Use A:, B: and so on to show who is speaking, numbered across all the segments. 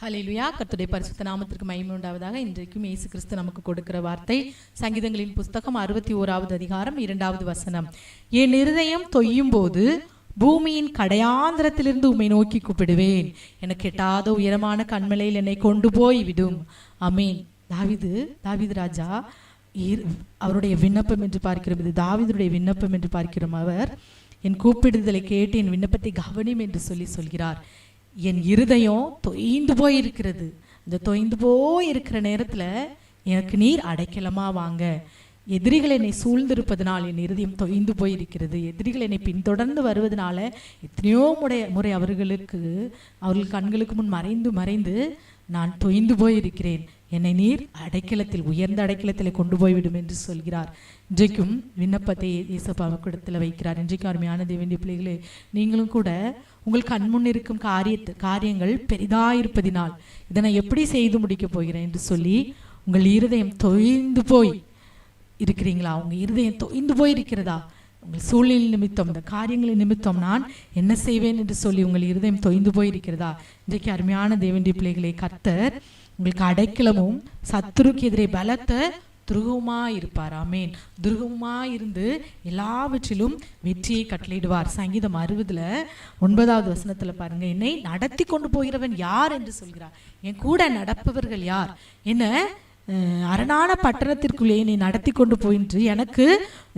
A: ஹல்லேலூயா. கர்த்தருடைய பரிசுத்த நாமத்திற்கு மகிமை உண்டாவதாக. இன்றைக்கும் இயேசு கிறிஸ்து நமக்கு கொடுக்கிற வார்த்தை சங்கீதங்களின் புஸ்தகம் 61வது அதிகாரம் 2வது வசனம். என் இருதயம் தொய்யும் போது பூமியின் கடையாந்திரத்திலிருந்து உம்மை நோக்கி கூப்பிடுவேன். எனக்கு எட்டாத உயரமான கண்மலையில் என்னை கொண்டு போய் விடும். ஆமென். தாவீது ராஜா அவருடைய விண்ணப்பம் என்று பார்க்கிறோம். இது தாவீதுடைய விண்ணப்பம் என்று பார்க்கிறோம். அவர் என் கூப்பிடுதலை கேட்டு என் விண்ணப்பத்தை கவனியும் என்று சொல்கிறார். என் இருதயம் தொய்ந்து போயிருக்கிறது. இந்த தொய்ந்து போயிருக்கிற நேரத்தில் எனக்கு நீர் அடைக்கலமா வாங்க. எதிரிகள் என்னை சூழ்ந்திருப்பதனால் என் இருதயம் தொய்ந்து போயிருக்கிறது. எதிரிகள் என்னை பின்தொடர்ந்து வருவதனால எத்தனையோ முறை அவர்கள் கண்களுக்கு முன் மறைந்து நான் தொய்ந்து போயிருக்கிறேன். என்னை நீர் அடைக்கலத்தில், உயர்ந்த அடைக்கலத்தில் கொண்டு போய்விடும் என்று சொல்கிறார். இன்றைக்கும் விண்ணப்பத்தை இயேசுவிடத்தில் வைக்கிறார். இன்றைக்கும் அருமையான தேவனுடைய பிள்ளைகளே, நீங்களும் கூட உங்கள் கண்முன் இருக்கும் காரியங்கள் பெரிதாயிருப்பதினால் இதை நான் எப்படி செய்து முடிக்க போகிறேன் என்று சொல்லி உங்கள் இருதயம் தொய்ந்து போய் இருக்கிறீங்களா? உங்கள் இருதயம் தொய்ந்து போயிருக்கிறதா? உங்கள் சூழ்நிலை நிமித்தம், இந்த காரியங்களின் நிமித்தம் நான் என்ன செய்வேன் என்று சொல்லி உங்கள் இருதயம் தொய்ந்து போயிருக்கிறதா? இன்றைக்கு அருமையான தேவனுடைய பிள்ளைகளே, கர்த்தர் உங்களுக்கு அடைக்கலமும் சத்துருக்கு எதிரே பலத்த துருகமா இருப்பார். ஆமேன். துருகமா இருந்து எல்லாவற்றிலும் வெற்றியை கட்டளையிடுவார். சங்கீதம் 60:9வது வசனத்துல பாருங்க, என்னை நடத்தி கொண்டு போகிறவன் யார் என்று சொல்கிறார். என் கூட நடப்பவர்கள் யார்? என்ன அரணான பட்டணத்திற்குள்ளே என்னை நடத்தி கொண்டு போயின்று எனக்கு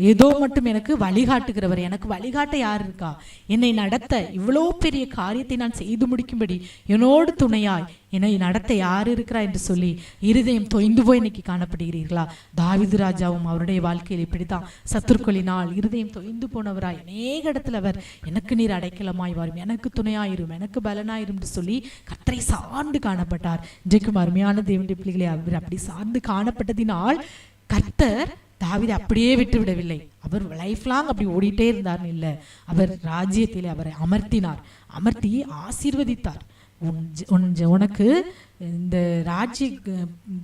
A: ஏதோ மட்டும் எனக்கு வழிகாட்டுகிறவர். எனக்கு வழிகாட்ட யார் இருக்கா? என்னை நடத்த இவ்வளோ பெரிய காரியத்தை நான் செய்து முடிக்கும்படி என்னோடு துணையாய் என்னை நடத்த யார் இருக்கிறா என்று சொல்லி இருதயம் தொய்ந்து போய் இன்னைக்கு காணப்படுகிறீர்களா? தாவீது ராஜாவும் அவருடைய வாழ்க்கையில் இப்படித்தான் சத்துருக்களினால் இருதயம் தொய்ந்து போனவராய் அநேக இடத்துல அவர் எனக்கு நீர் அடைக்கலமாய் வரும், எனக்கு துணையாயிரும், எனக்கு பலனாயிரும் என்று சொல்லி கர்த்தரை சார்ந்து காணப்பட்டார். இன்றைக்கும் அருமையான தேவனுடைய பிள்ளைகளை, அவர் அப்படி சார்ந்து காணப்பட்டதினால் கர்த்தர் தாவீதை அப்படியே விட்டு விடவில்லை. அவர் லைஃப் லாங் அப்படி ஓடிட்டே இருந்தார் இல்லை. அவர் ராஜ்யத்திலே அவரை அமர்த்தி ஆசீர்வதித்தார். உனக்கு இந்த ராஜ்ய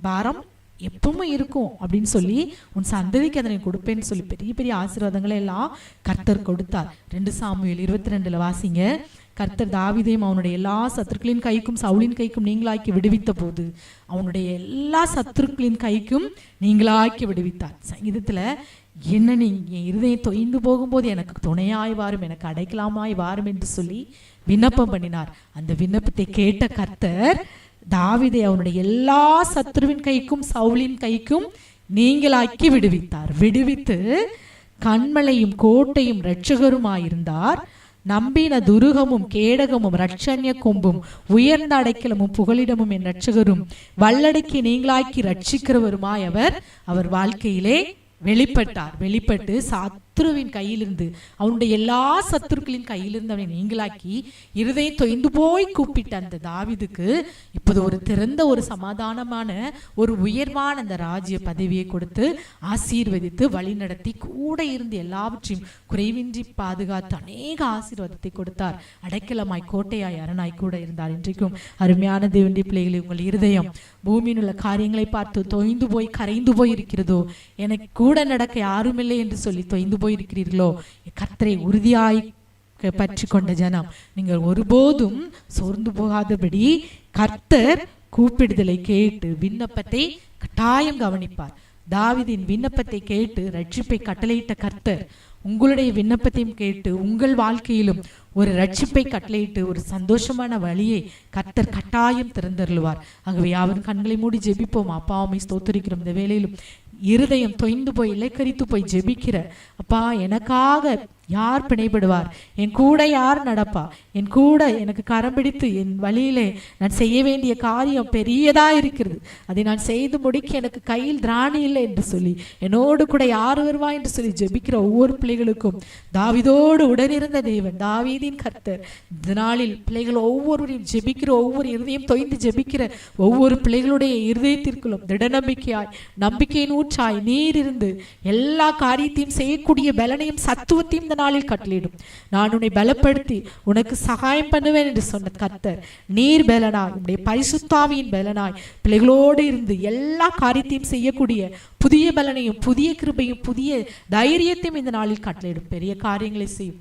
A: பாரம் எப்பவும் இருக்கும் அப்படின்னு சொல்லி உன் சந்ததிக்கு அதனை கொடுப்பேன்னு சொல்லி பெரிய பெரிய ஆசீர்வாதங்களை எல்லாம் கர்த்தர் கொடுத்தார். 2 சாமுவேல் 22 வாசிங்க. கர்த்தர் தாவீதையும் அவனுடைய எல்லா சத்துருக்களின் கைக்கும் சவுலின் கைக்கும் நீங்களாக்கி விடுவித்த போது அவனுடைய எல்லா சத்துருக்களின் கைக்கும் நீங்களாக்கி விடுவித்தார். சங்கீதத்துல என்ன நீங்க இருதயம் தொய்ந்து போகும்போது எனக்கு துணையாய் வாரும், எனக்கு அடைக்கலாமாய் வாரும் என்று சொல்லி விண்ணப்பம் பண்ணினார். அந்த விண்ணப்பத்தை கேட்ட கர்த்தர் தாவீதை அவனுடைய எல்லா சத்துருவின் கைக்கும் சவுலின் கைக்கும் நீங்களாக்கி விடுவித்தார். விடுவித்து கண்மலையும் கோட்டையும் இரட்சகருமாயிருந்தார். நம்பின துருகமும் கேடகமும் இரட்சண்ய கொம்பும் உயர்ந்த அடைக்கலமும் புகலிடமும் என் இரட்சகரும் வல்லடைக்கு நீங்களாக்கி ரட்சிக்கிறவருமாய் அவர் வாழ்க்கையிலே வெளிப்பட்டு சத்துருவின் கையிலிருந்து, அவனுடைய எல்லா சத்துருக்களின் கையிலிருந்து அவனை நீங்களாக்கி இருதயம் தொய்ந்து போய் கூப்பிட்ட அந்த தாவீதுக்கு இப்போது ஒரு திறந்த, ஒரு சமாதானமான, ஒரு உயர்வான அந்த ராஜ்ய பதவியை கொடுத்து ஆசீர்வதித்து வழி நடத்தி கூட இருந்து எல்லாவற்றையும் குறைவின்றி பாதுகாத்து அநேக ஆசீர்வாதத்தை கொடுத்தார். அடைக்கலமாய், கோட்டையாய், அரணாய் கூட இருந்தார். இன்றைக்கும் அருமையான தேவனுடைய பிள்ளைகளை, உங்கள் இருதயம் பூமியில் உள்ள காரியங்களை பார்த்து தொய்ந்து போய் கரைந்து போய் இருக்கிறதோ, எனக்கு கூட நடக்க யாருமில்லை என்று சொல்லி தொய்ந்து போயிருக்கிறீர்களோ, கர்த்தரை உறுதியாய் பற்றி கொண்ட ஜனம், நீங்கள் ஒருபோதும் சோர்ந்து போகாதபடி கர்த்தர் கூப்பிடுதலை கேட்டு விண்ணப்பத்தை கட்டாயம் கவனிப்பார். தாவீதின் விண்ணப்பத்தை கேட்டு ரட்சிப்பை கட்டளையிட்ட கர்த்தர் உங்களுடைய விண்ணப்பத்தையும் கேட்டு உங்கள் வாழ்க்கையிலும் ஒரு ரட்சிப்பை கட்டளையிட்டு ஒரு சந்தோஷமான வழியை கர்த்தர் கட்டாயம் திறந்தருளுவார். ஆகவே யாவரும் கண்களை மூடி ஜெபிப்போம். அப்பாவை ஸ்தோத்திரிக்கிறோம். இந்த வேளையிலும் இருதயம் தொய்ந்து போய் இலைக்கரித்து போய் ஜெபிக்கிற அப்பா, எனக்காக யார் பிணைப்படுவார்? என் கூட யார் நடப்பா? என் கூட எனக்கு கரம் பிடித்து என் வழியிலே நான் செய்ய வேண்டிய காரியம் பெரியதா இருக்கிறது, அதை நான் செய்து முடிக்க எனக்கு கையில் திராணி இல்லை என்று சொல்லி என்னோடு கூட யார் வருவா என்று சொல்லி ஜெபிக்கிற ஒவ்வொரு பிள்ளைகளுக்கும் தாவீதோடு உடனிருந்த தேவன், தாவீதின் கர்த்தர் இந்த நாளில் பிள்ளைகள் ஒவ்வொருவரையும் ஜெபிக்கிற ஒவ்வொரு இருதயம் தொய்ந்து ஜெபிக்கிற ஒவ்வொரு பிள்ளைகளுடைய இருதயத்திற்குள்ளும் திட நம்பிக்கையின் ஊற்றாய் நீர் இருந்து எல்லா காரியத்தையும் செய்யக்கூடிய பலனையும் சத்துவத்தையும் நாளில் கட்டளையிடும். நான் உன்னை பலப்படுத்தி உனக்கு சகாயம் பண்ணுவேன் என்று சொன்ன கர்த்தர் நீர் பலனாய், உடைய பரிசுத்தாவியின் பலனாய் பிள்ளைகளோடு இருந்து எல்லா காரியத்தையும் செய்யக்கூடிய புதிய பலனையும் புதிய கிருபையும் புதிய தைரியத்தையும் இந்த நாளில் கட்டளையிடும். பெரிய காரியங்களை செய்யும்.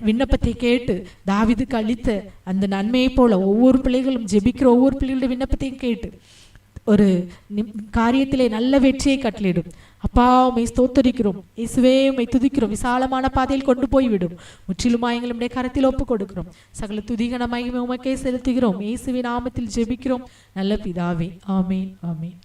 A: விண்ணப்பத்தை கேட்டு தாவீதுக்கு அளித்த அந்த நன்மையை போல ஒவ்வொரு பிள்ளைகளும் ஜெபிக்கிற ஒவ்வொரு பிள்ளைகளுடைய விண்ணப்பத்தையும் கேட்டு ஒரு காரியத்திலே நல்ல வெற்றியை கட்டளையிடும். அப்பா உம்மை ஸ்தோத்தரிக்கிறோம், இயேசுவே உம்மை துதிக்கிறோம், விசாலமான பாதையில் கொண்டு போய்விடும். முற்றிலுமாய் எங்களுடைய கரத்தில் ஒப்பு கொடுக்கிறோம். சகல துதிகன மகிமை உமக்கே செலுத்துகிறோம். இயேசுவின் நாமத்தில் ஜெபிக்கிறோம் நல்ல பிதாவே, ஆமேன், ஆமேன்.